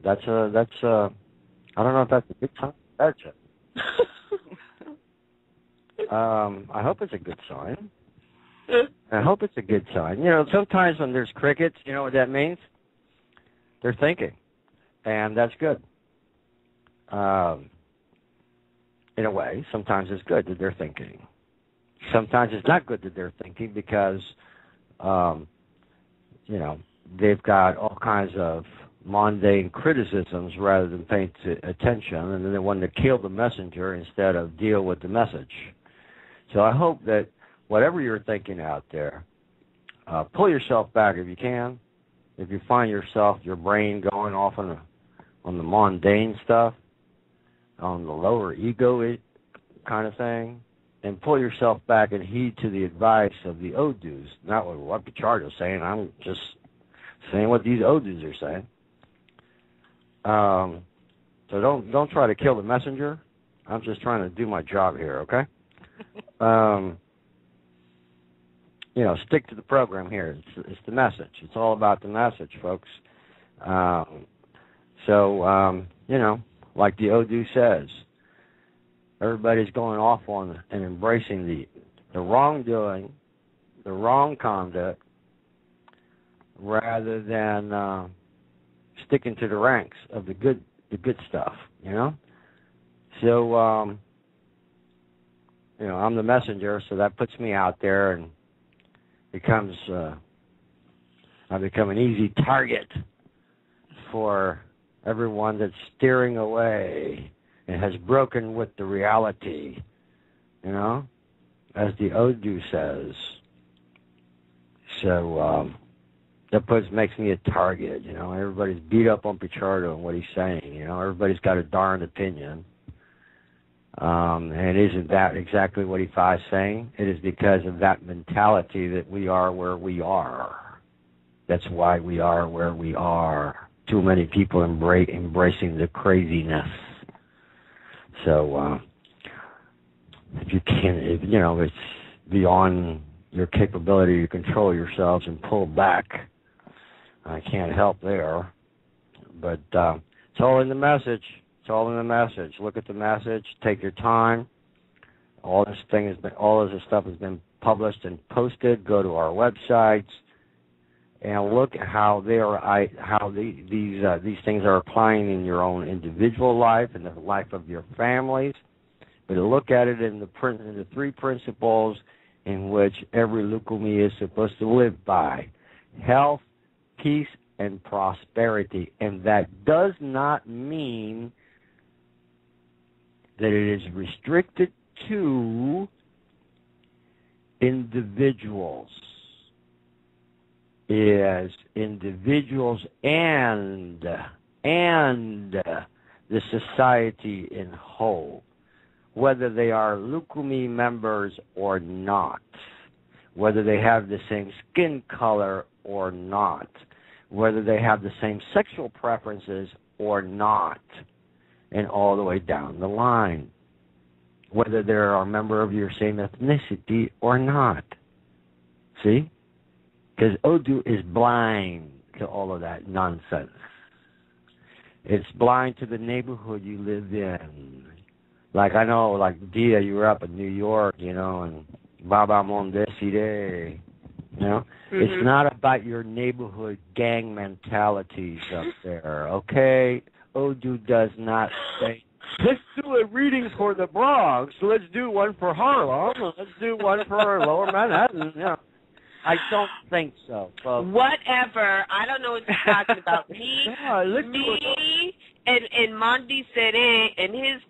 That's I don't know if that's a good sign. That's it. I hope it's a good sign. I hope it's a good sign. You know, sometimes when there's crickets, you know what that means? They're thinking, and that's good. In a way, sometimes it's good that they're thinking. Sometimes it's not good that they're thinking because, you know, they've got all kinds of mundane criticisms rather than paying attention, and then they want to kill the messenger instead of deal with the message. So I hope that whatever you're thinking out there, pull yourself back if you can. If you find yourself, your brain going off on the mundane stuff, on the lower ego kind of thing, and pull yourself back and heed to the advice of the Odus, not what Pichardo's saying. I'm just saying what these Odus are saying. So don't try to kill the messenger. I'm just trying to do my job here, okay? You know, stick to the program here. It's the message. It's all about the message, folks. You know, like the Odu says, everybody's going off on and embracing the wrongdoing, the wrong conduct, rather than sticking to the ranks of the good stuff, you know? So, you know, I'm the messenger, so that puts me out there and becomes, I become an easy target for everyone that's steering away and has broken with the reality, you know, as the Odu says. So, that makes me a target, you know. Everybody's beat up on Pichardo and what he's saying, you know. Everybody's got a darn opinion. And isn't that exactly what he's saying? It is because of that mentality that we are where we are. That's why we are where we are. Too many people embracing the craziness. So, if you know, it's beyond your capability to control yourselves and pull back. I can't help there. But it's all in the message. It's all in the message. Look at the message. Take your time. All this stuff has been published and posted. Go to our websites and look at how these things are applying in your own individual life and the life of your families. But look at it in the three principles in which every Lukumi is supposed to live by: health, peace, and prosperity. And that does not mean that it is restricted to individuals. It is individuals and the society in whole, whether they are Lukumi members or not, whether they have the same skin color or not, whether they have the same sexual preferences or not, and all the way down the line, whether they are a member of your same ethnicity or not. See? Because Odu is blind to all of that nonsense. It's blind to the neighborhood you live in. Like, I know, like, Dia, you were up in New York, you know, and Baba Mondesire, you know? Mm-hmm. It's not about your neighborhood gang mentalities up there, okay? Odu does not say, let's do a reading for the Bronx, let's do one for Harlem, let's do one for Lower Manhattan, you know. I don't think so, folks. Whatever. I don't know what you're talking about. Me and Mondi said and his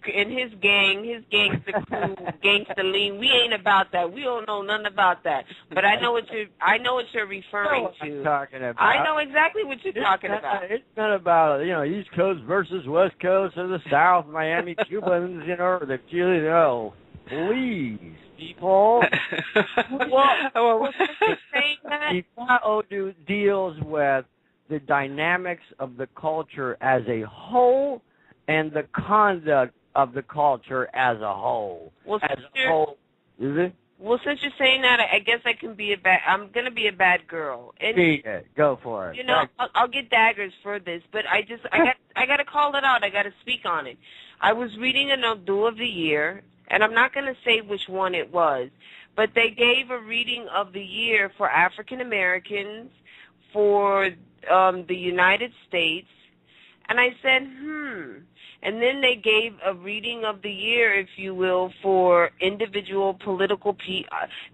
gangster crew, gangster lean. We ain't about that. We don't know nothing about that. But I know what you're referring to. I know exactly what you're talking about. It's not about, you know, East Coast versus West Coast or the South, Miami Cubans, you know, the Chile. No, please. People. Odu deals with the dynamics of the culture as a whole and the conduct of the culture as a whole. Well, is it? Well, since you're saying that, I guess I'm going to be a bad girl. And, go for it. You know, I'll get daggers for this, but I gotta call it out. I gotta speak on it. I was reading an Odu of the Year, and I'm not gonna say which one it was, but they gave a reading of the year for African Americans, for the United States, and I said, And then they gave a reading of the year, if you will, for individual political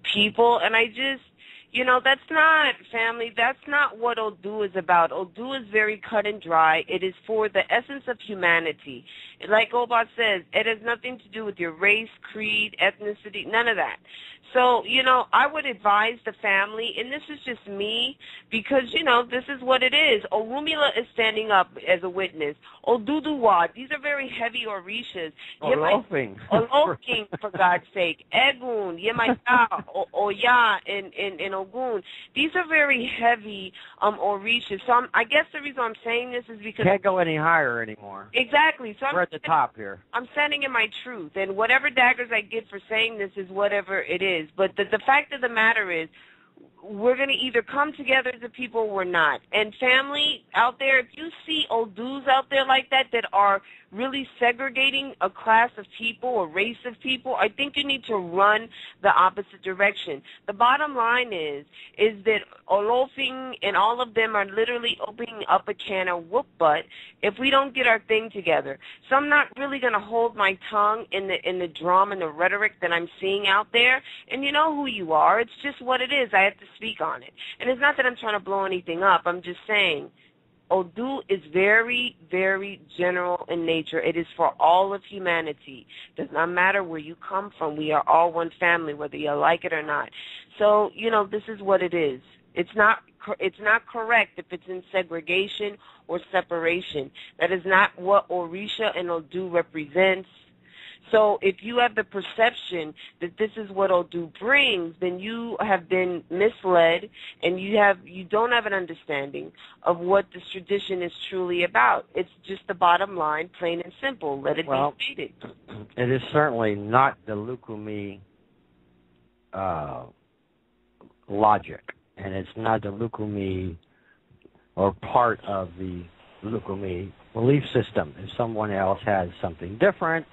people, and I just, that's not, family, that's not what Odu is about. Odu is very cut and dry. It is for the essence of humanity. Like Obot says, it has nothing to do with your race, creed, ethnicity, none of that. So, I would advise the family, and this is just me, because, this is what it is. Orumila is standing up as a witness. Oduduwa, these are very heavy Orishas. Olofing, for God's sake. Egun, Yemaita, Oya, and Ogun. These are very heavy Orishas. So I guess the reason I'm saying this is because... Can't go any higher anymore. Exactly. So we're at the top here. I'm sending in my truth, and whatever daggers I get for saying this is whatever it is. But the fact of the matter is, we're going to either come together as a people or we're not. And family out there, if you see Odus out there like that are really segregating a class of people or race of people, I think you need to run the opposite direction. The bottom line is that Olofing and all of them are literally opening up a can of whoop butt if we don't get our thing together. So I'm not really going to hold my tongue in the drum and the rhetoric that I'm seeing out there. And you know who you are. It's just what it is. I have to speak on it. And it's not that I'm trying to blow anything up. I'm just saying Odu is very, very general in nature. It is for all of humanity. Does not matter where you come from. We are all one family, whether you like it or not. So, this is what it is. It's not correct if it's in segregation or separation. That is not what Orisha and Odu represents. So if you have the perception that this is what Odu brings, then you have been misled, and you don't have an understanding of what this tradition is truly about. It's just the bottom line, plain and simple. Let it be stated. It is certainly not the Lukumi logic, and it's not the Lukumi or part of the Lukumi belief system. If someone else has something different,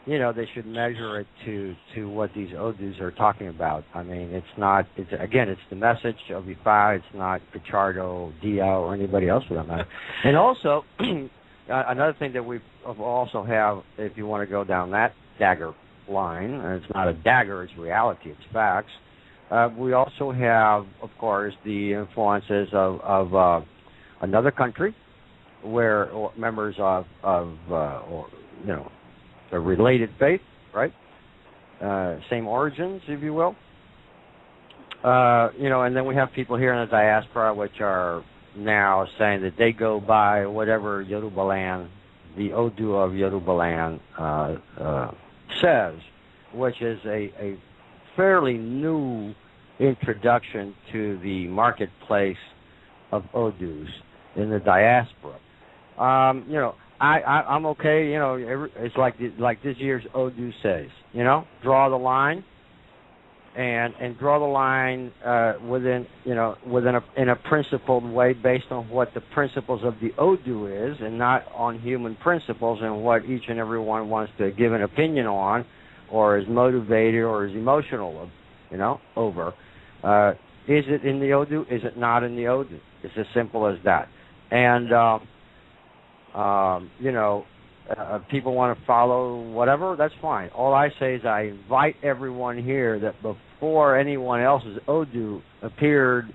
they should measure it to what these Odus are talking about. I mean, it's the message of Ifa. It's not Pichardo, Dia, or anybody else for that matter. And also, another thing that we also have, if you want to go down that dagger line, and it's not a dagger, it's reality, it's facts, we also have, of course, the influences of another country where members of a related faith, right? Same origins, if you will. And then we have people here in the diaspora which are now saying that they go by whatever Yorubaland, the Odu of Yorubaland says, which is a fairly new introduction to the marketplace of Odus in the diaspora. I'm okay, it's like this year's Odu says, draw the line and draw the line in a principled way based on what the principles of the Odu is, and not on human principles and what each and every one wants to give an opinion on or is motivated or is emotional over. Is it in the Odu? Is it not in the Odu? It's as simple as that. And people want to follow whatever, that's fine. All I say is I invite everyone here that before anyone else's Odu appeared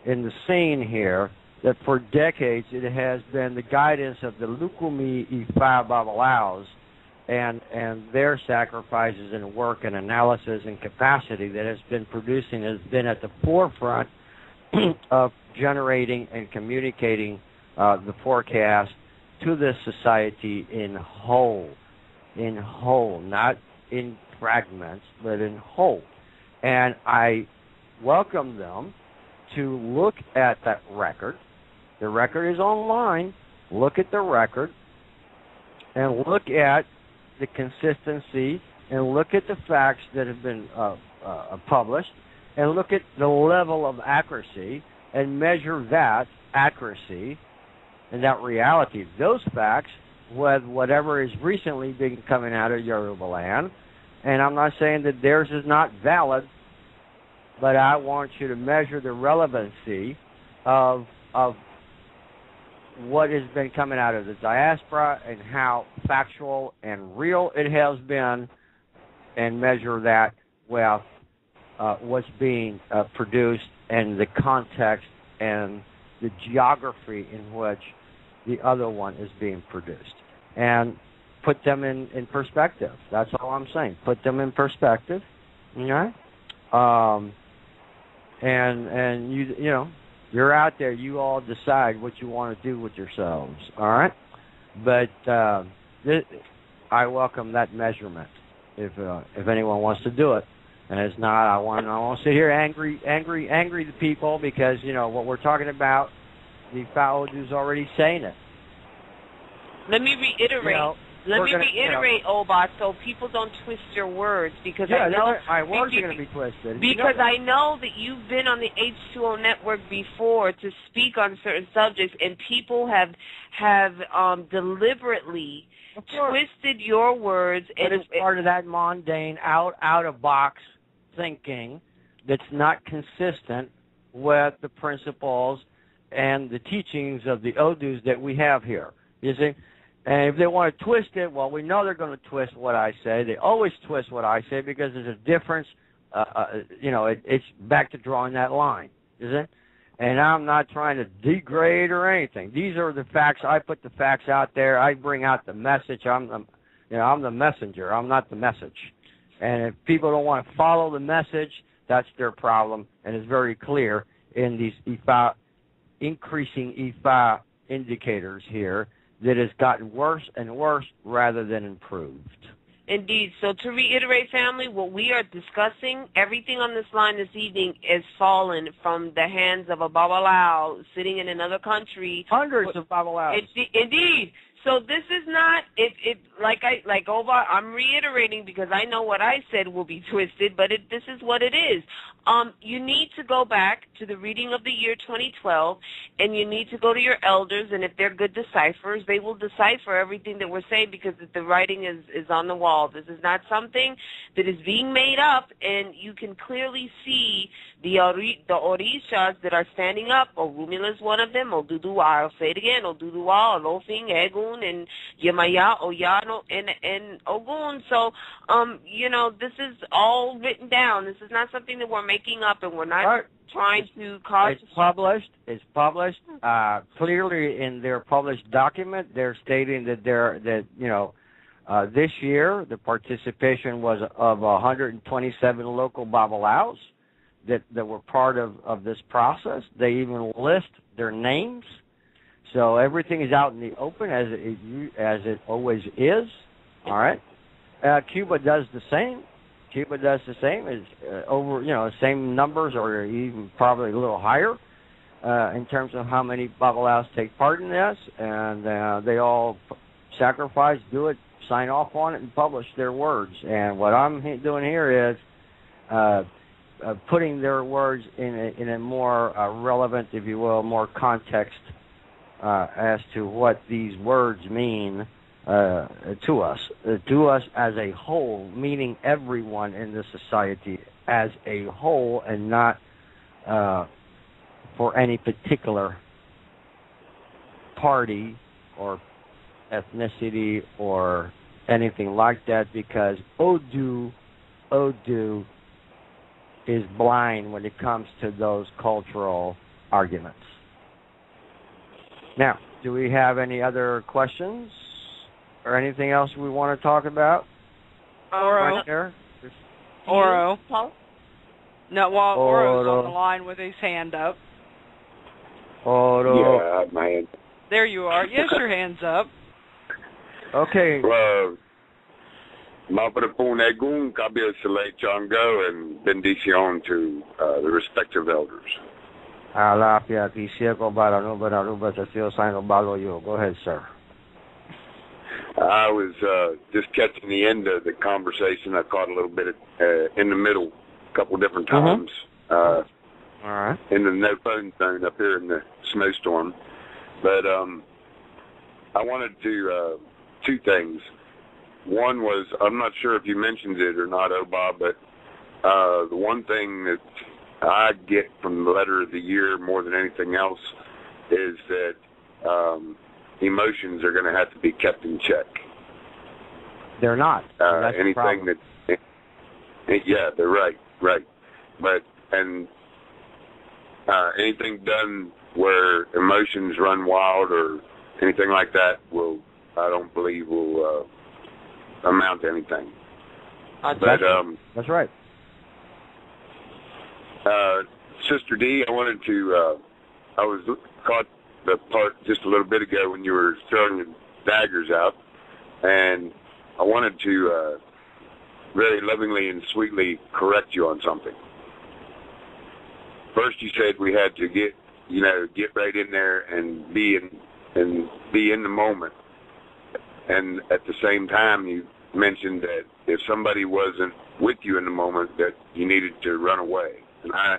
in the scene here, that for decades it has been the guidance of the Lukumi Ifa Babalaos and their sacrifices and work and analysis and capacity that has been at the forefront of generating and communicating the forecast to this society in whole, not in fragments, but in whole. And I welcome them to look at that record. The record is online. Look at the record and look at the consistency and look at the facts that have been published and look at the level of accuracy and measure that accuracy and that reality, those facts, with whatever is recently been coming out of Yoruba land. And I'm not saying that theirs is not valid, but I want you to measure the relevancy of what has been coming out of the diaspora and how factual and real it has been, and measure that with what's being produced and the context and the geography in which the other one is being produced, and put them in perspective. That's all I'm saying. Put them in perspective, okay? And you know, you're out there. You all decide what you want to do with yourselves, all right? But I welcome that measurement if anyone wants to do it. And it's not. I won't sit here angry the people, because you know what we're talking about. The Odu's already saying it. Let me reiterate. Obot, so people don't twist your words, because I know my words are going to be twisted. Because I know that you've been on the H2O network before to speak on certain subjects, and people have deliberately twisted your words. But it's part of that mundane, out of box thinking that's not consistent with the principles and the teachings of the Odus that we have here. You see? And if they want to twist it, well, we know they're going to twist what I say. They always twist what I say, because there's a difference. You know, it's back to drawing that line, is it? And I'm not trying to degrade or anything. These are the facts. I put the facts out there. I bring out the message. I'm the messenger. I'm not the message. And if people don't want to follow the message, that's their problem. And it's very clear in these increasing IFA indicators here, that has gotten worse and worse rather than improved. Indeed. So to reiterate, family, what we are discussing, everything on this line this evening is fallen from the hands of a Babalao sitting in another country. Hundreds of Babalaos. Indeed. So this is not I'm reiterating, because I know what I said will be twisted, but this is what it is. You need to go back to the reading of the year 2012, and you need to go to your elders, and if they're good decipherers, they will decipher everything that we're saying, because the writing is on the wall. This is not something that is being made up, and you can clearly see the Orishas that are standing up. Orumila is one of them. Oduduwa, I'll say it again, Oduduwa, Olofin, Egun, and Yemaya, Oyano, and Ogun. So, this is all written down. This is not something that we're making up, and we're not trying to cause... It's published. Clearly in their published document, they're stating that this year the participation was of 127 local Babalaos that were part of this process. They even list their names. So everything is out in the open, as it always is. All right. Cuba does the same. Is over same numbers, or even probably a little higher in terms of how many Babalaos take part in this, and they all sacrifice, do it, sign off on it, and publish their words. And what I'm doing here is putting their words in a more relevant, if you will, more context as to what these words mean to us as a whole, meaning everyone in the society as a whole, and not for any particular party or ethnicity or anything like that, because Odu is blind when it comes to those cultural arguments. Now, do we have any other questions or anything else we want to talk about? Oro. Paul? No, well, Oro's on the line with his hand up. Oro. Yeah, my hand. There you are. Yes, your hand's up. Okay. Mabrapun Egun, Kabil Saleh Chango, and bendición to the respective elders. Go ahead, sir. I was just catching the end of the conversation. I caught a little bit in the middle a couple different times. All right. In the no phone zone up here in the snowstorm. But I wanted to, two things. One was, I'm not sure if you mentioned it or not, Bob, but the one thing that I get from the letter of the year more than anything else is that emotions are going to have to be kept in check. They're not. That's anything that, yeah, they're right. But anything done where emotions run wild or anything like that I don't believe will amount to anything. That's right. Sister D, I wanted to, I was caught the part just a little bit ago when you were throwing the daggers out, and I wanted to very lovingly and sweetly correct you on something. First, you said we had to get right in there and be in the moment, and at the same time, you mentioned that if somebody wasn't with you in the moment, that you needed to run away. And I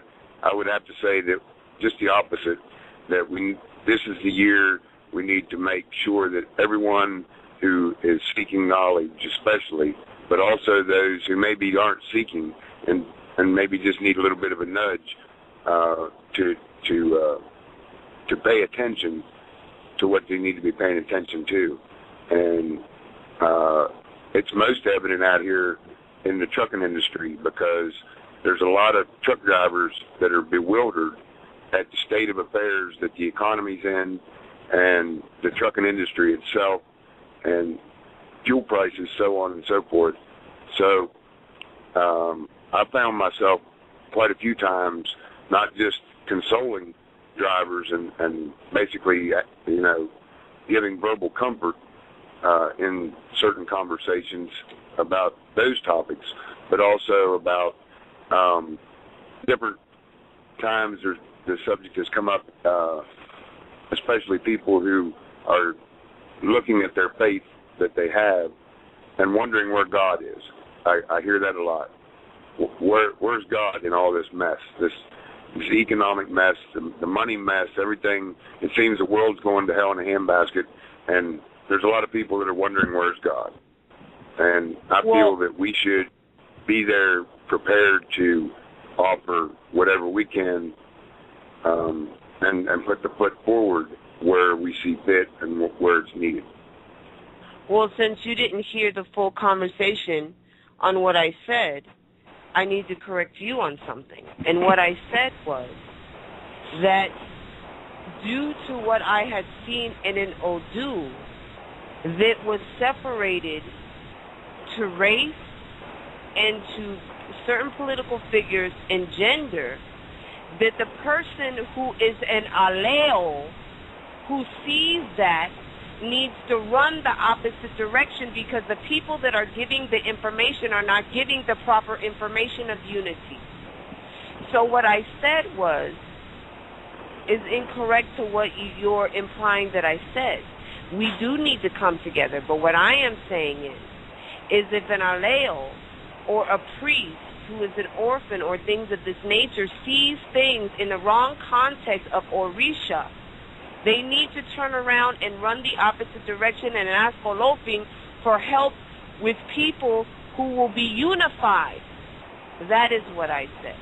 would have to say that just the opposite, that this is the year we need to make sure that everyone who is seeking knowledge, especially, but also those who maybe aren't seeking and maybe just need a little bit of a nudge to pay attention to what they need to be paying attention to. And it's most evident out here in the trucking industry, because there's a lot of truck drivers that are bewildered at the state of affairs that the economy's in, and the trucking industry itself, and fuel prices, so on and so forth. So I found myself quite a few times not just consoling drivers and basically, giving verbal comfort in certain conversations about those topics, but also about different times the subject has come up, especially people who are looking at their faith that they have and wondering where God is. I hear that a lot. Where's God in all this mess, this economic mess, the money mess, everything? It seems the world's going to hell in a handbasket, and there's a lot of people that are wondering where's God. And I feel that we should be there prepared to offer whatever we can, and put the foot forward where we see fit and where it's needed. Well, since you didn't hear the full conversation on what I said, I need to correct you on something. And what I said was that due to what I had seen in an Odu that was separated to race and to certain political figures and gender, that the person who is an aleo, who sees that, needs to run the opposite direction, because the people that are giving the information are not giving the proper information of unity. So what I said is incorrect to what you're implying that I said. We do need to come together, but what I am saying is if an aleo or a priest who is an orphan or things of this nature sees things in the wrong context of Orisha, they need to turn around and run the opposite direction and ask Olofin for help with people who will be unified. That is what I said.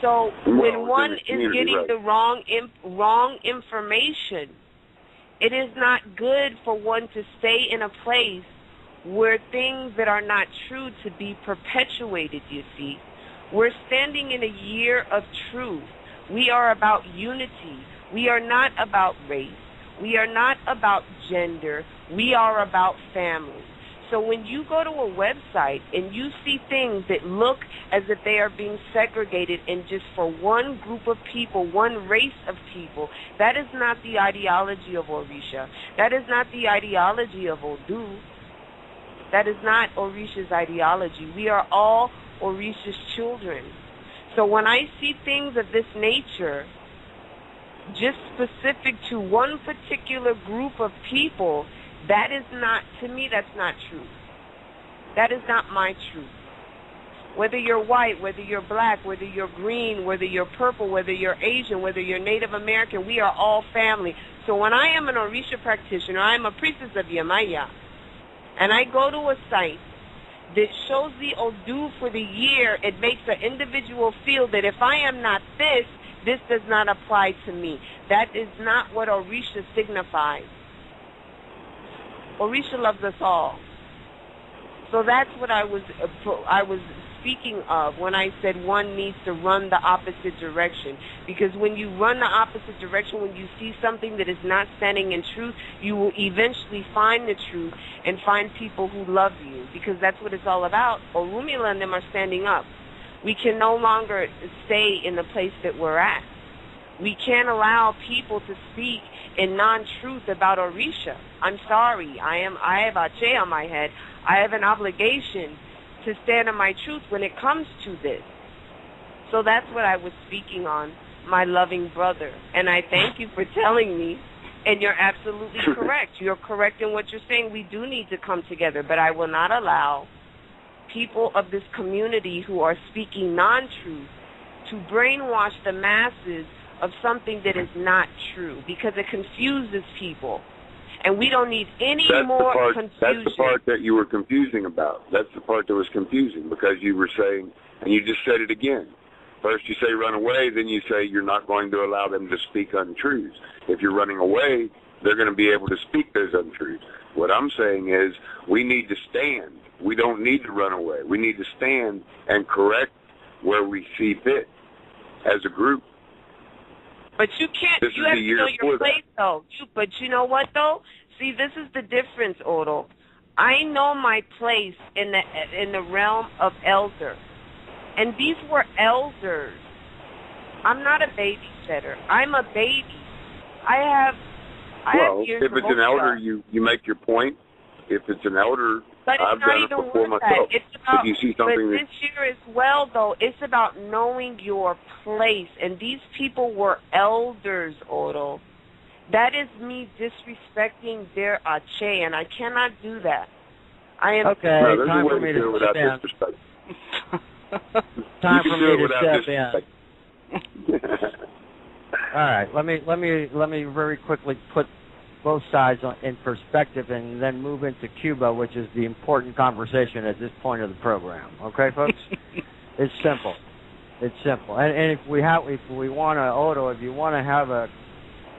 So when one is getting the wrong information, it is not good for one to stay in a place where things that are not true to be perpetuated, you see. We're standing in a year of truth. We are about unity. We are not about race. We are not about gender. We are about family. So when you go to a website and you see things that look as if they are being segregated and just for one group of people, one race of people, that is not the ideology of Orisha. That is not the ideology of Odu. That is not Orisha's ideology. We are all Orisha's children. So when I see things of this nature, just specific to one particular group of people, that is not, to me, that's not true. That is not my truth. Whether you're white, whether you're black, whether you're green, whether you're purple, whether you're Asian, whether you're Native American, we are all family. So when I am an Orisha practitioner, I am a priestess of Yamaya, and I go to a site that shows the Odu for the year, it makes an individual feel that if I am not this, this does not apply to me. That is not what Orisha signifies. Orisha loves us all. So that's what I was speaking of when I said one needs to run the opposite direction. Because when you run the opposite direction, when you see something that is not standing in truth, you will eventually find the truth and find people who love you. Because that's what it's all about. Orunmila and them are standing up. We can no longer stay in the place that we're at. We can't allow people to speak in non-truth about Orisha. I'm sorry. I have Ache on my head. I have an obligation to stand on my truth when it comes to this. So that's what I was speaking on, my loving brother. And I thank you for telling me, and you're absolutely correct. You're correct in what you're saying. We do need to come together, but I will not allow people of this community who are speaking non-truth to brainwash the masses of something that is not true, because it confuses people. And we don't need any more confusion. That's the part that you were confusing about. That's the part that was confusing, because you were saying, and you just said it again. First you say run away, then you say you're not going to allow them to speak untruths. If you're running away, they're going to be able to speak those untruths. What I'm saying is we need to stand. We don't need to run away. We need to stand and correct where we see fit as a group. But you can't. You have to know your place, though. But you know what, though? See, this is the difference, Odo. I know my place in the realm of elder, and these were elders. I'm not a babysitter. I'm a baby. I have years if it's an elder, you make your point. If it's an elder, but I've done it before myself. It's about, if you see something but this year as well, though, it's about knowing your place. And these people were elders, Odo. That is me disrespecting their Ache, and I cannot do that. I am okay. No, time for me to step in. Time for me to step in. All right. Let me very quickly put both sides in perspective, and then move into Cuba, which is the important conversation at this point of the program. Okay, folks? It's simple. It's simple. And if we want to, Odo, if you want to have a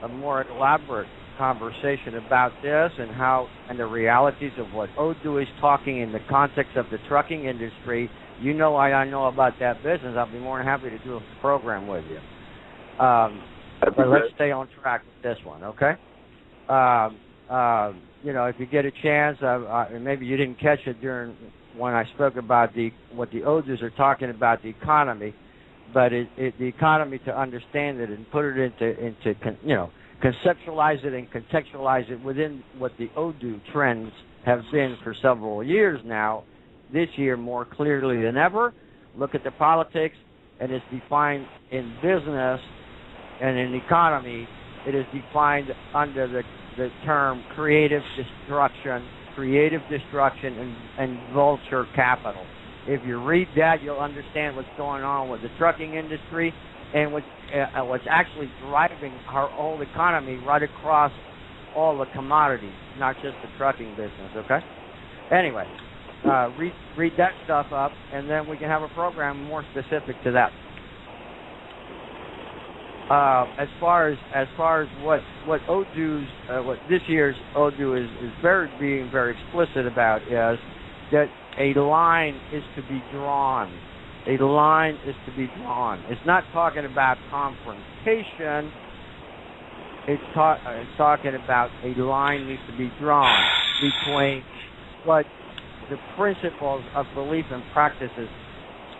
more elaborate conversation about this and the realities of what Odu is talking in the context of the trucking industry, you know I know about that business. I'll be more than happy to do a program with you. But let's stay on track with this one, okay? If you get a chance, maybe you didn't catch it during when I spoke about what the Odus are talking about the economy, but the economy, to understand it and put it into conceptualize it and contextualize it within what the Odu trends have been for several years now. This year more clearly than ever. Look at the politics, and it's defined in business and in economy. It is defined under the term creative destruction and vulture capital. If you read that, you'll understand what's going on with the trucking industry and what's actually driving our whole economy right across all the commodities, not just the trucking business, okay? Anyway, read that stuff up, and then we can have a program more specific to that. As far as what Odu's what this year's Odu is being very explicit about is that a line is to be drawn. A line is to be drawn. It's not talking about confrontation. It's talking about a line needs to be drawn between what the principles of belief and practices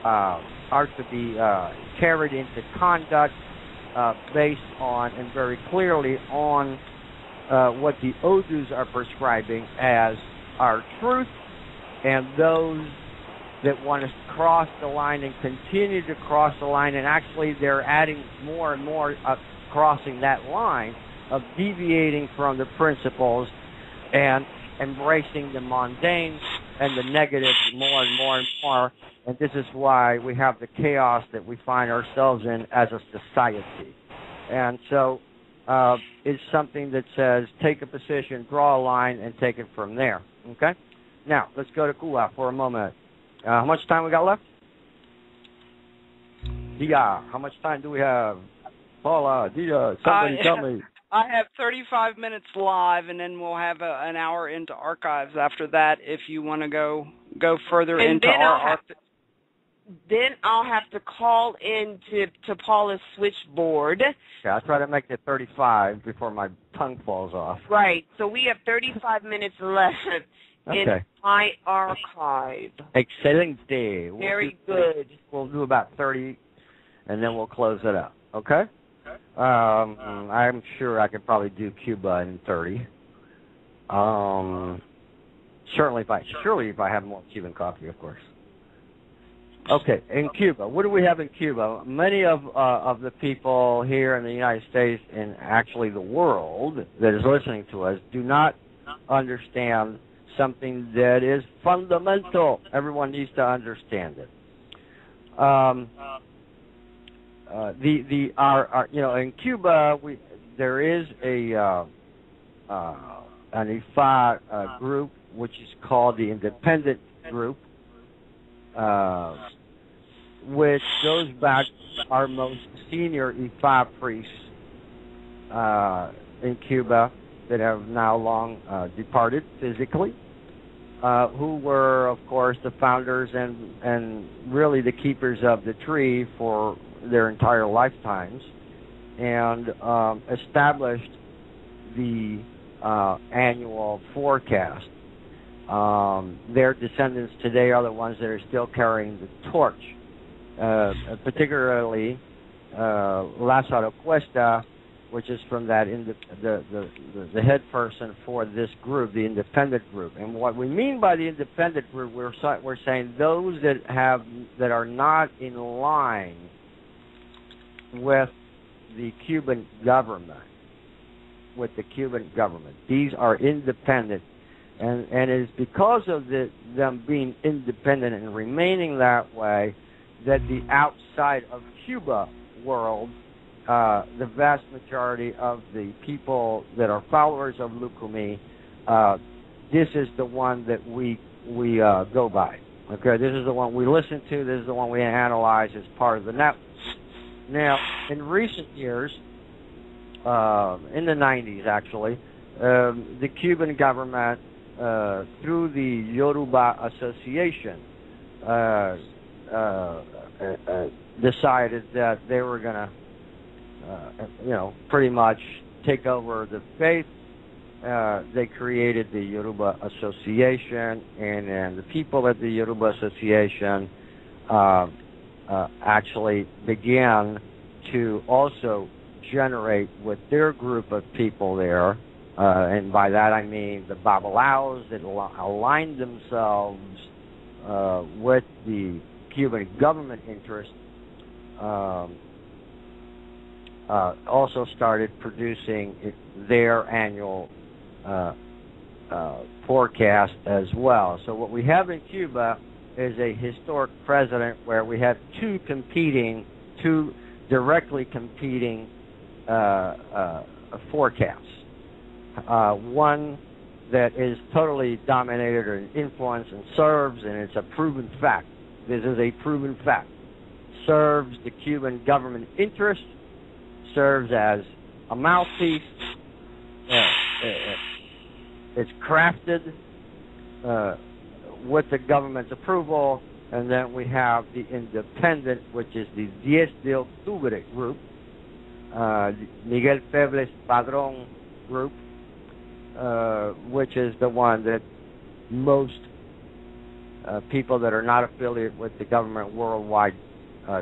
are to be carried into conduct. Based on and very clearly on what the Odus are prescribing as our truth, and those that want to cross the line and continue to cross the line, and actually they're adding more and more crossing that line of deviating from the principles and embracing the mundane and the negative more and more and more. And this is why we have the chaos that we find ourselves in as a society. And so is something that says take a position, draw a line, and take it from there. Okay? Now, let's go to Cuba for a moment. How much time we got left? Dia, how much time do we have? Paula, Dia, somebody tell me. I have 35 minutes live, and then we'll have an hour into archives after that if you want to go further and into then our Then I'll have to call in to Paula's switchboard. Yeah, I'll try to make it 35 before my tongue falls off. Right. So we have 35 minutes left in my archive. Excelente. Very good. We'll do about 30, and then we'll close it up. Okay? I'm sure I could probably do Cuba in 30. Surely if I have more Cuban coffee, of course. Okay, in Cuba, what do we have in Cuba? Many of the people here in the United States and actually the world that is listening to us do not understand something that is fundamental. Everyone needs to understand it. In Cuba, there is an IFA group which is called the Independent Group, which goes back our most senior IFA priests in Cuba that have now long departed physically, who were, of course, the founders and really the keepers of the tree for their entire lifetimes, and established the annual forecast. Their descendants today are the ones that are still carrying the torch, particularly Lázaro Cuesta, which is from that the head person for this group, the independent group. And what we mean by the independent group, we're saying those that are not in line with the Cuban government. These are independent. And it is because of them being independent and remaining that way that the outside of Cuba world, the vast majority of the people that are followers of Lukumi, this is the one that we go by. Okay, this is the one we listen to. This is the one we analyze as part of the network. Now, in recent years, in the 90s actually, the Cuban government, through the Yoruba Association, decided that they were going to, pretty much take over the faith. They created the Yoruba Association, and the people at the Yoruba Association actually began to also generate with their group of people there, and by that I mean the Babalaos that aligned themselves with the Cuban government interest, also started producing their annual forecast as well. So what we have in Cuba is a historic precedent where we have two directly competing forecasts. One that is totally dominated or influenced and serves, and it's a proven fact. This is a proven fact. Serves the Cuban government interest, serves as a mouthpiece. It's crafted with the government's approval, and then we have the independent, which is the 10 de Octubre group, Miguel Febles Padrón group, which is the one that most people that are not affiliated with the government worldwide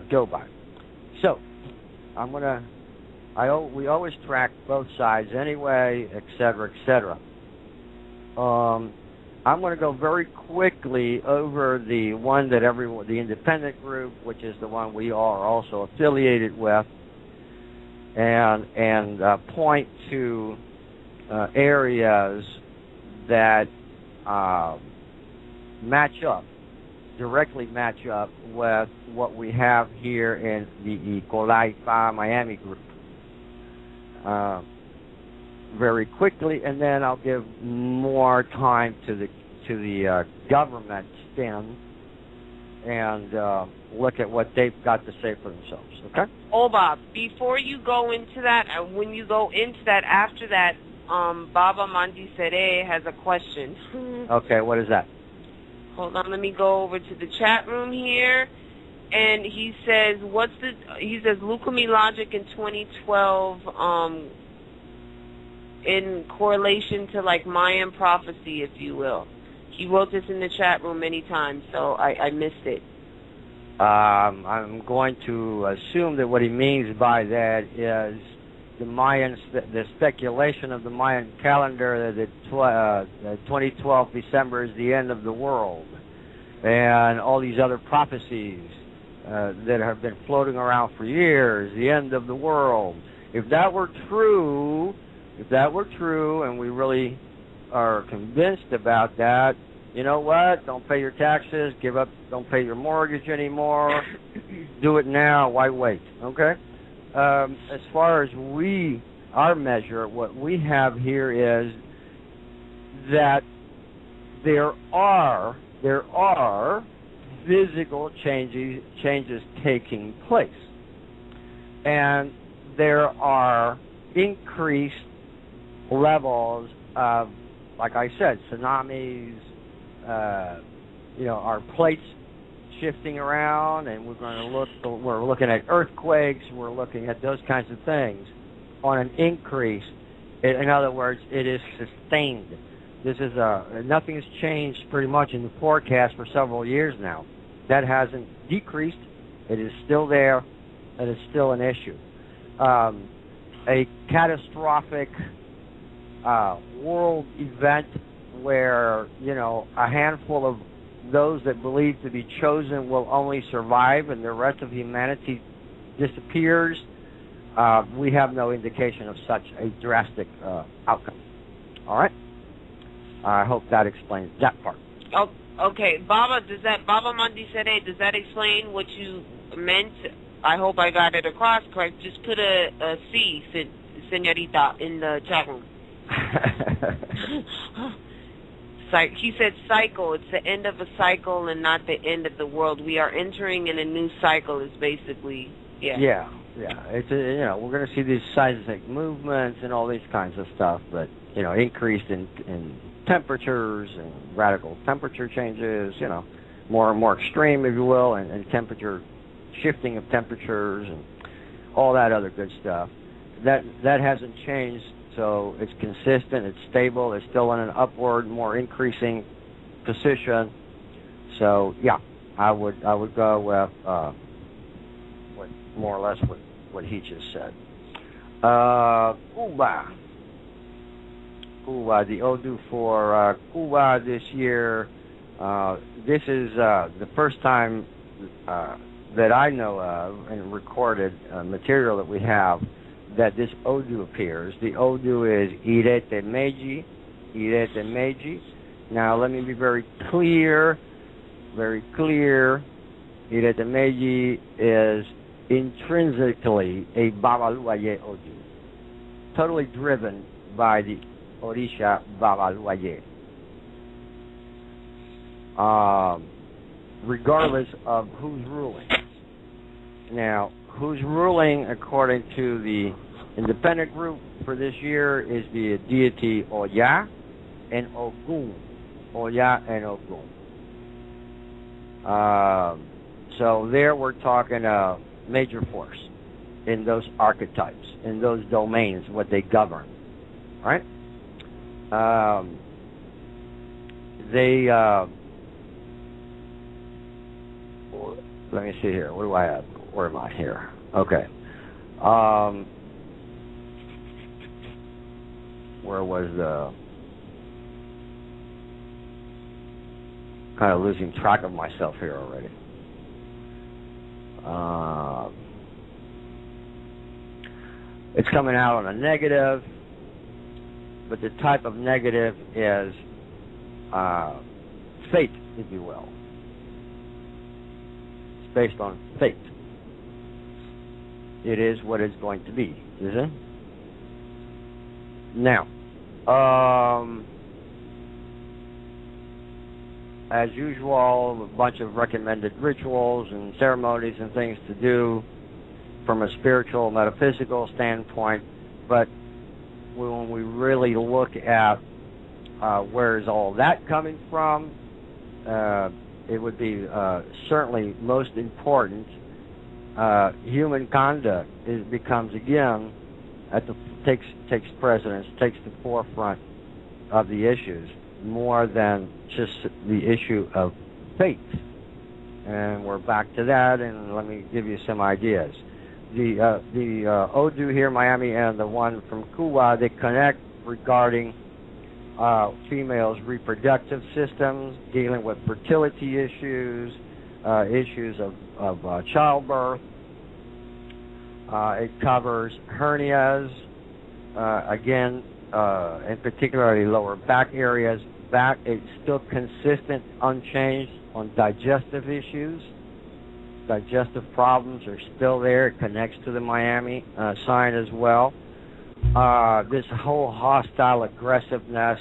go by. So, we always track both sides anyway, et cetera, et cetera. I'm going to go very quickly over the one that the independent group, which is the one we are also affiliated with, and point to areas that directly match up with what we have here in the Colaifa Miami group. very quickly, and then I'll give more time to the government stand and look at what they've got to say for themselves. Okay? Bob, before you go into that, when you go into that, after that, Baba Mandi Sere has a question. Okay, what is that? Hold on, let me go over to the chat room here. And he says, Lukumi Logic in 2012 in correlation to like Mayan prophecy, if you will. He wrote this in the chat room many times, so I missed it. I'm going to assume that what he means by that is the Mayan, the speculation of the Mayan calendar that 2012 December is the end of the world, and all these other prophecies that have been floating around for years, the end of the world. If that were true, and we really are convinced about that, you know what? Don't pay your taxes, give up, don't pay your mortgage anymore. Do it now, why wait? Okay? As far as our measure, what we have here is that there are physical changes taking place. And there are increased levels of, like I said, tsunamis, our plates shifting around, and we're looking at earthquakes, we're looking at those kinds of things on an increase. In other words, it is sustained. This is nothing has changed pretty much in the forecast for several years now. That hasn't decreased. It is still there. It is still an issue. A catastrophic world event where, a handful of those that believe to be chosen will only survive and the rest of humanity disappears, we have no indication of such a drastic outcome. All right? I hope that explains that part. Oh, okay. Baba Mandi Sere, does that explain what you meant? I hope I got it across correct. Just put a C, señorita, in the chat room. He said cycle. It's the end of a cycle and not the end of the world. We are entering in a new cycle is basically, Yeah. It's we're going to see these seismic movements and all these kinds of stuff, but, increased in temperatures and radical temperature changes, more and more extreme, if you will, and temperature, shifting of temperatures and all that other good stuff. That hasn't changed. So it's consistent, it's stable, it's still in an upward, more increasing position. So I would go with more or less what he just said. Cuba, the Odu for Cuba this year. This is the first time that I know of and recorded material that we have that this Odu appears. The Odu is Irete Meiji. Now, let me be very clear. Irete Meiji is intrinsically a Babaluaye Odu, totally driven by the Orisha Babaluaye, regardless of who's ruling. Now, who's ruling according to the independent group for this year is the deity Oya and Ogun. So there we're talking a major force in those archetypes, in those domains, what they govern, right? Let me see here. What do I have? Where am I here? Okay. Where was the... kind of losing track of myself here already. It's coming out on a negative, but the type of negative is fate, if you will. It's based on fate. It is what it's going to be, is it? Now, as usual, a bunch of recommended rituals and ceremonies and things to do from a spiritual, metaphysical standpoint, but when we really look at where is all that coming from, it would be certainly most important. Human conduct becomes again takes precedence, takes the forefront of the issues more than just the issue of faith. And we're back to that, and let me give you some ideas. The Odu here in Miami and the one from Kuwa, they connect regarding females' reproductive systems, dealing with fertility issues, issues of childbirth. It covers hernias, again, in particularly lower back areas. Back, it's still consistent, unchanged on digestive issues. Digestive problems are still there. It connects to the Miami sign as well. This whole hostile aggressiveness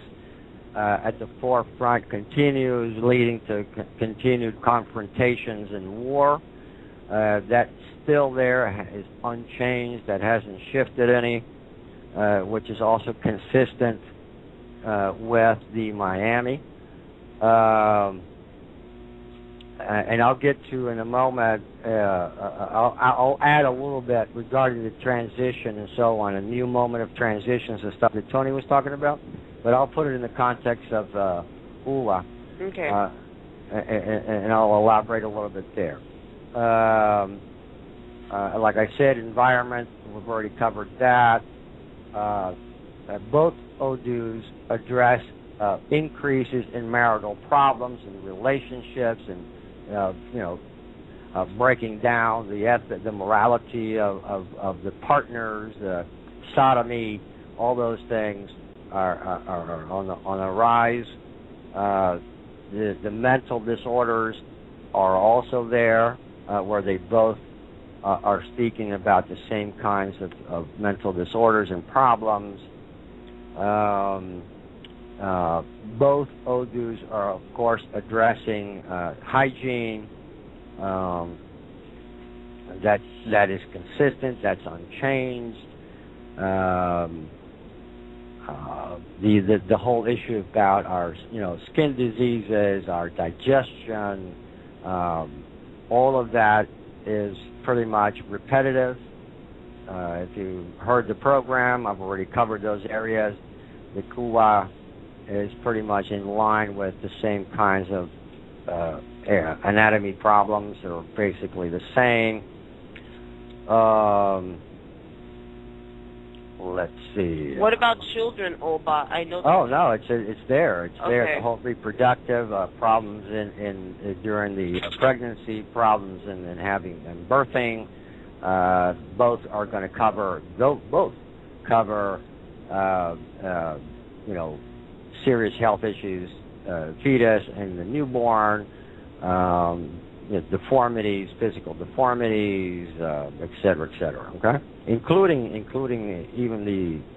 at the forefront continues, leading to continued confrontations and war. That's still there, is unchanged. That hasn't shifted any, which is also consistent with the Miami. And I'll get to in a moment, I'll add a little bit regarding the transition and so on, a new moment of transitions and stuff that Tony was talking about, but I'll put it in the context of Ula. Okay. And I'll elaborate a little bit there. Like I said, environment, we've already covered that. Both Odus address increases in marital problems and relationships and breaking down the morality of the partners, sodomy, all those things are on the rise. The mental disorders are also there, where they both are speaking about the same kinds of mental disorders and problems. Both Odus are, of course, addressing hygiene. That is consistent. That's unchanged. The whole issue about our skin diseases, our digestion, all of that is pretty much repetitive. If you heard the program, I've already covered those areas. The Kuwa is pretty much in line with the same kinds of anatomy problems. They're basically the same. Let's see. What about children, Oba? I know. Oh no, it's there. It's there. Okay. The whole reproductive problems in during the pregnancy, problems in having and birthing. Both are going to cover. Both cover. Serious health issues, fetus and the newborn, deformities, physical deformities, et cetera, okay? Including even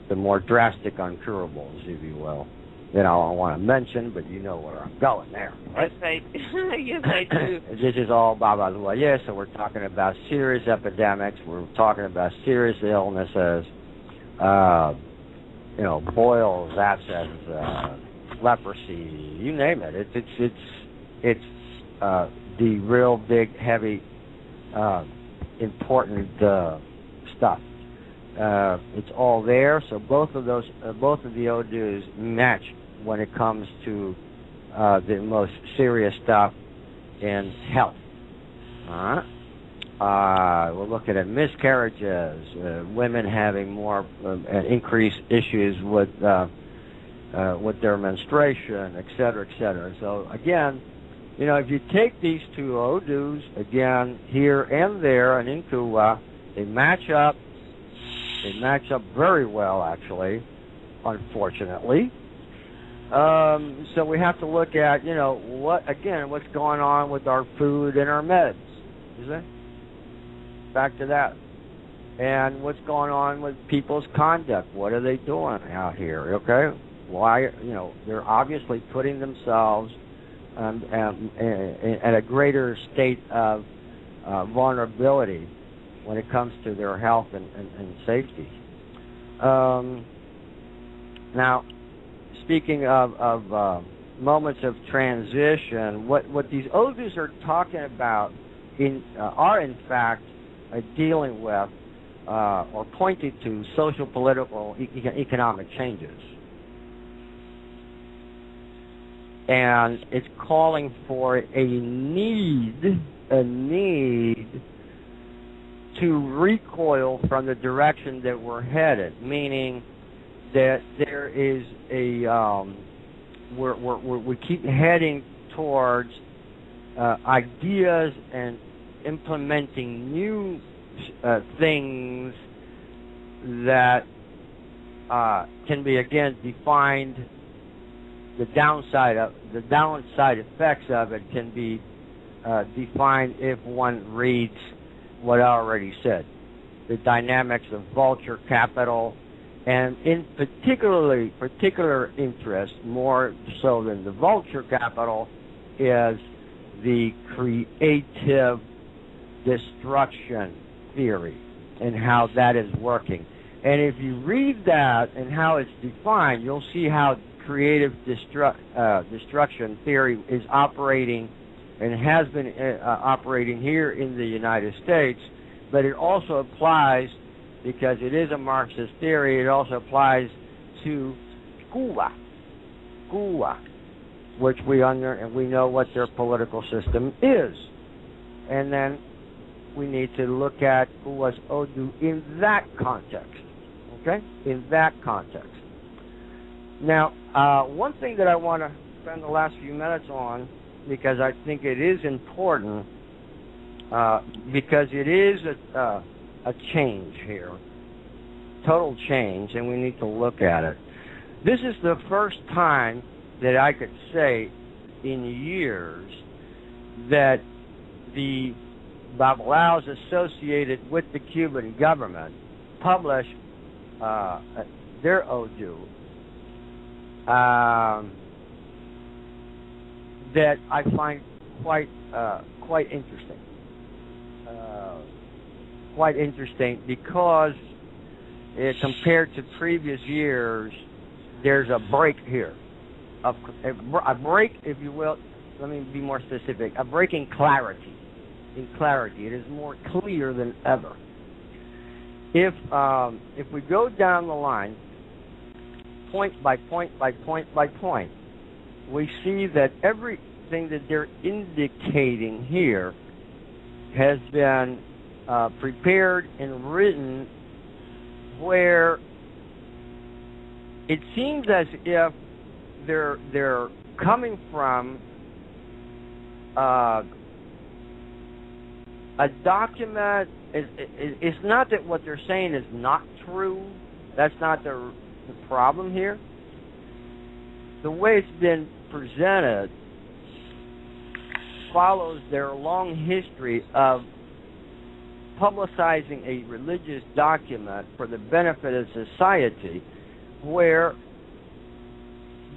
the more drastic uncurables, if you will, that I don't want to mention, but you know where I'm going there. Right? Yes, I do. This is all Babalua. Yes, so we're talking about serious epidemics. We're talking about serious illnesses. Boils, abscess, leprosy, you name it. It's the real big, heavy, important stuff. It's all there. So both of the Odus match when it comes to the most serious stuff in health. We're looking at miscarriages, women having more increased issues with their menstruation, et cetera, et cetera. So again, if you take these two Odus, again, here and there and in Kuwa, they match up. They match up very well, actually, unfortunately. So we have to look at, what's going on with our food and our meds. You see? Back to that. and what's going on with people's conduct. What are they doing out here? Okay, why? They're obviously putting themselves at a greater state of vulnerability when it comes to their health and safety. Now, speaking of moments of transition, what these Odus are talking about are in fact dealing with or pointing to social, political, economic changes. And it's calling for a need to recoil from the direction that we're headed, meaning that there is we keep heading towards ideas and implementing new things that can be again defined. The downside effects of it can be defined if one reads what I already said. The dynamics of vulture capital, and in particular interest, more so than the vulture capital, is the creative destruction theory and how that is working. And if you read that and how it's defined, you'll see how creative destruction theory is operating and has been operating here in the United States, but it also applies, because it is a Marxist theory, it also applies to Cuba, which we know what their political system is. And then we need to look at Cuba's Odu in that context, okay? In that context. Now, one thing that I want to spend the last few minutes on, because I think it is important, because it is a change here, total change, and we need to look at it. This is the first time that I could say in years that the Babalaos associated with the Cuban government publish their Odu that I find quite interesting. Quite interesting because compared to previous years, there's a break here, a break, if you will. Let me be more specific. A break in clarity. It is more clear than ever. If we go down the line, point by point by point by point, we see that everything that they're indicating here has been prepared and written where it seems as if they're coming from a document. It's not that what they're saying is not true. That's not the problem here. The way it's been presented follows their long history of publicizing a religious document for the benefit of society, where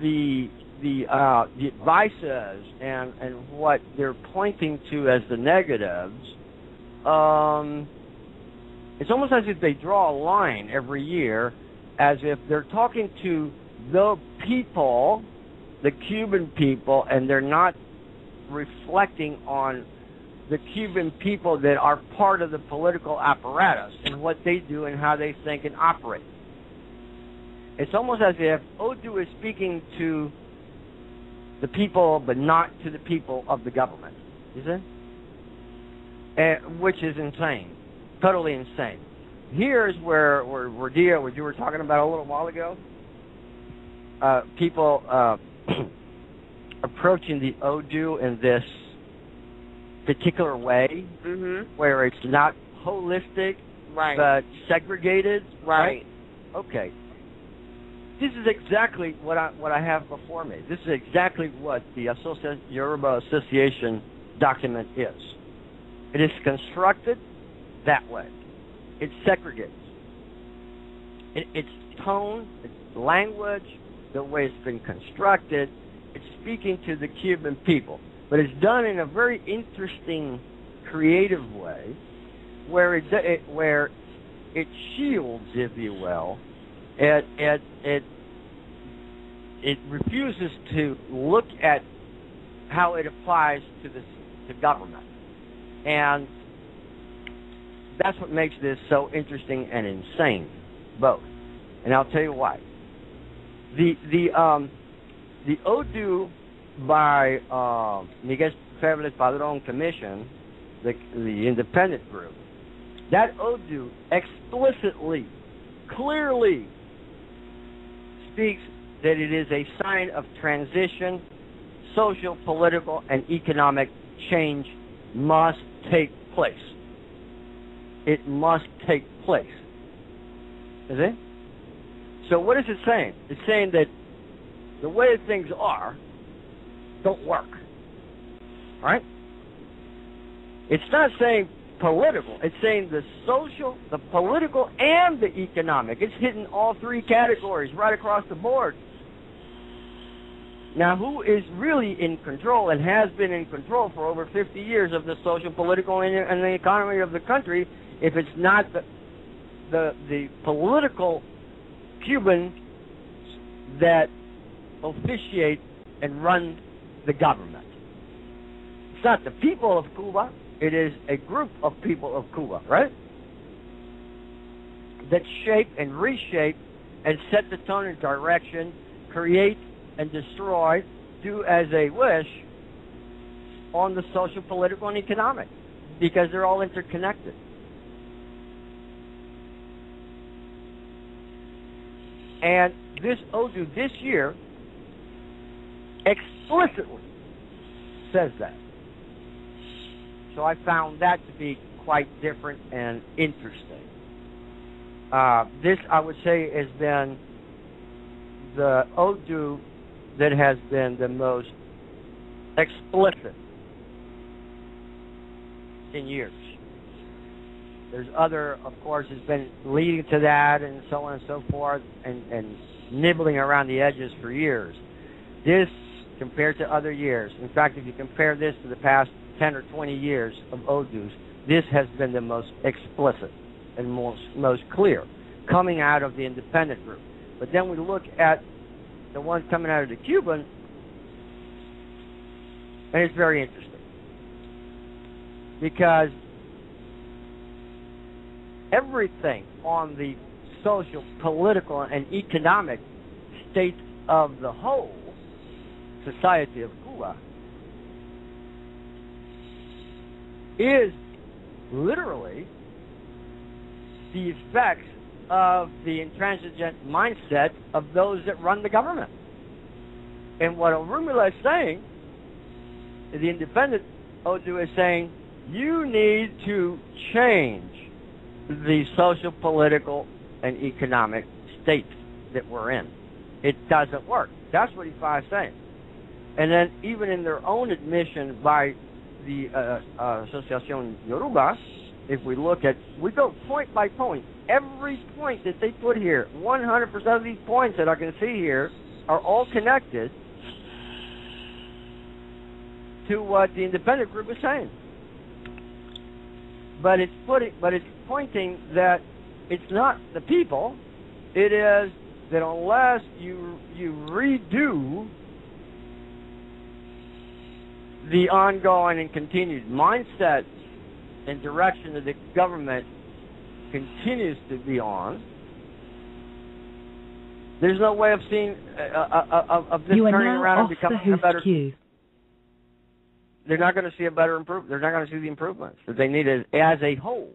the advices and what they're pointing to as the negatives, it's almost as if they draw a line every year, as if they're talking to the people, the Cuban people, and they're not reflecting on the Cuban people that are part of the political apparatus and what they do and how they think and operate. It's almost as if Odu is speaking to the people but not to the people of the government, you see? Which is insane, totally insane. Here's where dealing, what you were talking about a little while ago, people approaching the Odu in this particular way, where it's not holistic, right, but segregated, right? Okay. This is exactly what I have before me. This is exactly what the Yoruba Association document is. It is constructed that way. it segregates. Its tone, its language, the way it's been constructed, it's speaking to the Cuban people. But it's done in a very interesting, creative way, where it shields, if you will. It refuses to look at how it applies to the government, and that's what makes this so interesting and insane, both. And I'll tell you why. The Odu by Miguel Febles Padrón Commission, the independent group, that Odu explicitly, clearly speaks that it is a sign of transition. Social, political, and economic change must take place. It must take place. Is it? So what is it saying? It's saying that the way things are don't work. All right? It's not saying political. It's saying the social, the political, and the economic. It's hitting all three categories right across the board. Now, who is really in control and has been in control for over 50 years of the social, political, and the economy of the country, if it's not the political Cubans that officiate and run the government? It's not the people of Cuba. It is a group of people of Cuba, right? That shape and reshape and set the tone and direction, create and destroy, do as they wish on the social, political, and economic, because they're all interconnected. And this Odu this year explicitly says that. So I found that to be quite different and interesting. This, I would say, has been the Odu that has been the most explicit in years. There's other, of course, has been leading to that and so on and so forth, and nibbling around the edges for years. This, compared to other years, in fact, if you compare this to the past 10 or 20 years of Odus, this has been the most explicit and most clear, coming out of the independent group. But then we look at the one coming out of the Cuban, and it's very interesting, because everything on the social, political, and economic state of the whole society of Cuba is literally the effects of the intransigent mindset of those that run the government. And what Orumila is saying, the independent Odu is saying, you need to change the social, political, and economic state that we're in. It doesn't work. That's what Ifa is saying. And then even in their own admission by the Asociación Yoruba, if we look at, we go point by point. Every point that they put here, 100% of these points that I can see here are all connected to what the independent group is saying. But it's pointing that it's not the people. It is that unless you redo the ongoing and continued mindset and direction that the government continues to be on, there's no way of seeing of this turning around and becoming a better. Queue. They're not going to see a better improvement. They're not going to see the improvements that they need as a whole.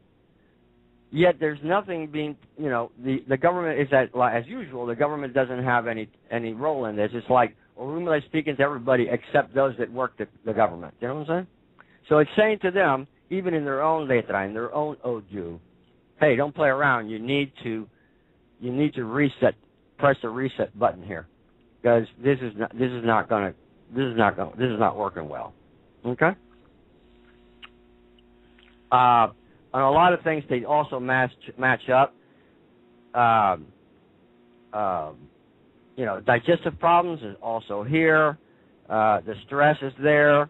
Yet there's nothing being, the government is as usual. The government doesn't have any role in this. It's like Orumila is speaking to everybody except those that work the government. You know what I'm saying? So it's saying to them, even in their own letra, in their own Odu, hey, don't play around. You need to reset. Press the reset button here, because this is not working well. Okay. on a lot of things, they also match up. Digestive problems is also here. The stress is there.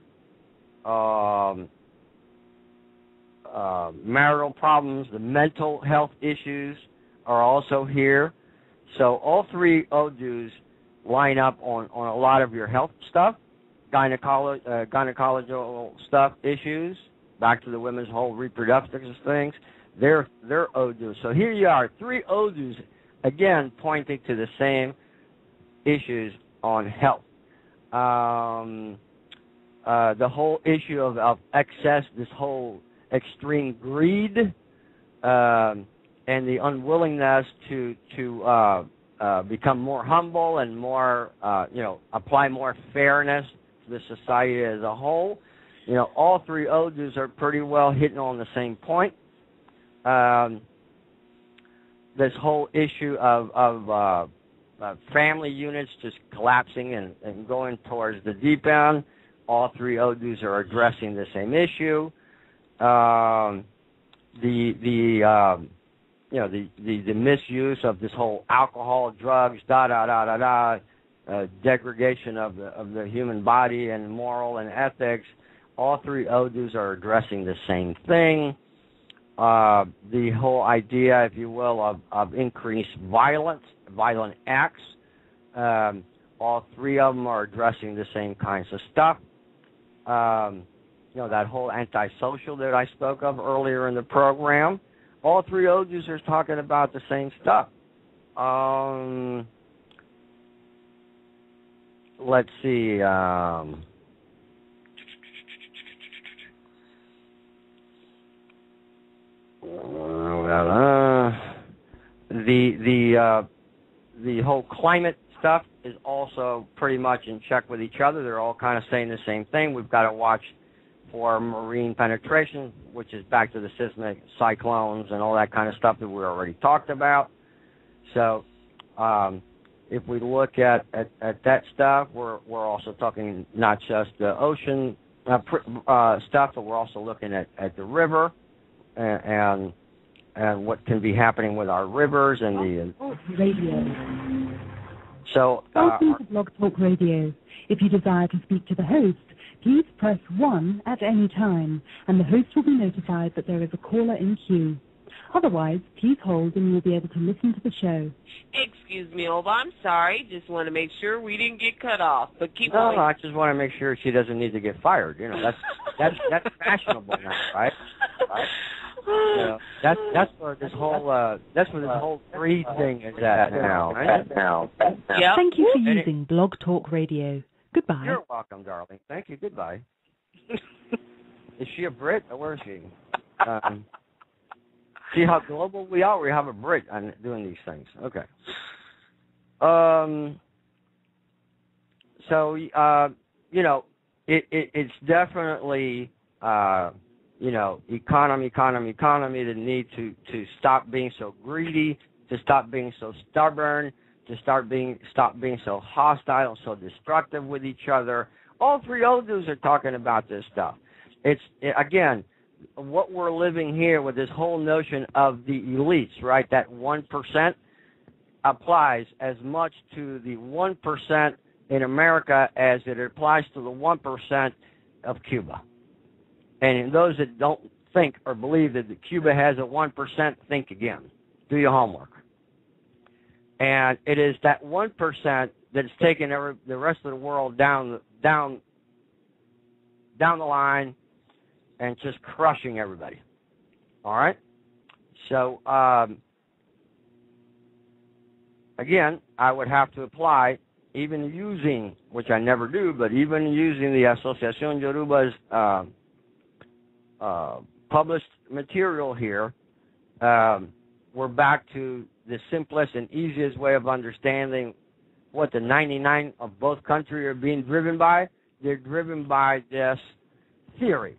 Marital problems, the mental health issues are also here. So all three Odus line up on a lot of your health stuff, gynecological stuff, issues, back to the women's whole reproductive things. They're Odus. So here you are, three Odus, again, pointing to the same issues on health. The whole issue of excess, this whole extreme greed, and the unwillingness to become more humble and more, apply more fairness to the society as a whole. All three Odus are pretty well hitting on the same point. This whole issue of family units just collapsing and going towards the deep end. All three Odus are addressing the same issue. The misuse of this whole alcohol, drugs, degradation of the human body and moral and ethics. All three Odus are addressing the same thing. The whole idea, if you will, of increased violent acts. All three of them are addressing the same kinds of stuff. That whole antisocial that I spoke of earlier in the program. All three Odus are talking about the same stuff. Let's see. The whole climate stuff is also pretty much in check with each other. They're all kind of saying the same thing. We've got to watch for marine penetration, which is back to the seismic cyclones and all that kind of stuff that we already talked about. So if we look at that stuff, we're also talking not just the ocean stuff, but we're also looking at the river and what can be happening with our rivers and the radio. So welcome to Blog Talk Radio. If you desire to speak to the host, please press 1 at any time, and the host will be notified that there is a caller in queue. Otherwise, please hold and you'll be able to listen to the show. Excuse me, Ova, I'm sorry. Just want to make sure we didn't get cut off. But keep going. No, I just want to make sure she doesn't need to get fired. That's fashionable now, right? That's where this whole free thing is at now. Right? Yep. Thank you for using Blog Talk Radio. Goodbye. You're welcome, darling. Thank you. Goodbye. Is she a Brit or where is she? See how global we are? We have a Brit on doing these things. Okay. So it's definitely economy, the need to stop being so greedy, to stop being so stubborn, to stop being so hostile, so destructive with each other. All three Odus are talking about this stuff. Again, what we're living here with this whole notion of the elites, right? That 1% applies as much to the 1% in America as it applies to the 1% of Cuba. And those that don't think or believe that Cuba has a 1%, think again. Do your homework. And it is that 1% that's taking the rest of the world down the line and just crushing everybody. All right? So, again, I would have to apply, even using, which I never do, but even using the Asociación Yoruba's published material here, we're back to the simplest and easiest way of understanding what the 99 of both countries are being driven by. They're driven by this theory,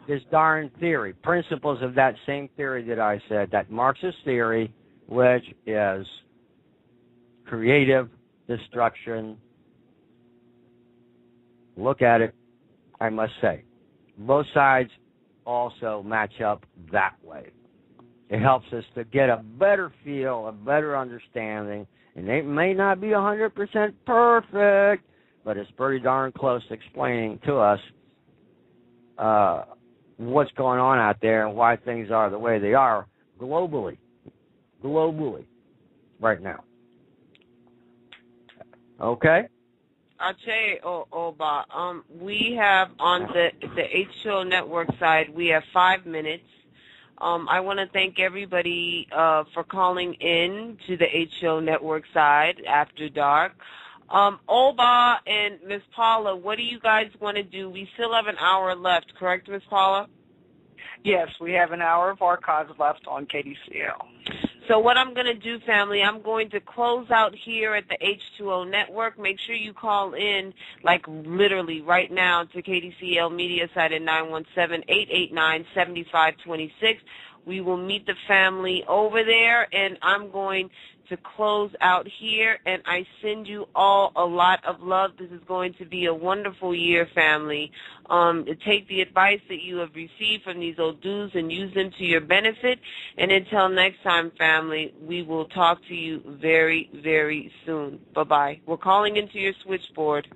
this darn theory, principles of that same theory that I said, that Marxist theory, which is creative destruction. Look at it, I must say. Both sides also match up that way. It helps us to get a better feel, a better understanding, and it may not be 100% perfect, but it's pretty darn close to explaining to us what's going on out there and why things are the way they are globally, right now. Okay? I'll tell you, Oba, we have on the H2O Network side, we have 5 minutes. I want to thank everybody for calling in to the H2O Network side after dark. Oba and Miss Paula, what do you guys want to do? We still have an hour left, correct, Miss Paula? Yes, we have an hour of archives left on KDCL. So what I'm going to do, family, I'm going to close out here at the H2O Network. Make sure you call in, like literally right now, to KDCL Media site at 917-889-7526. We will meet the family over there, and I'm going to close out here, and I send you all a lot of love. This is going to be a wonderful year, family. Take the advice that you have received from these Odus and use them to your benefit. And until next time, family, we will talk to you very, very soon. Bye-bye. We're calling into your switchboard.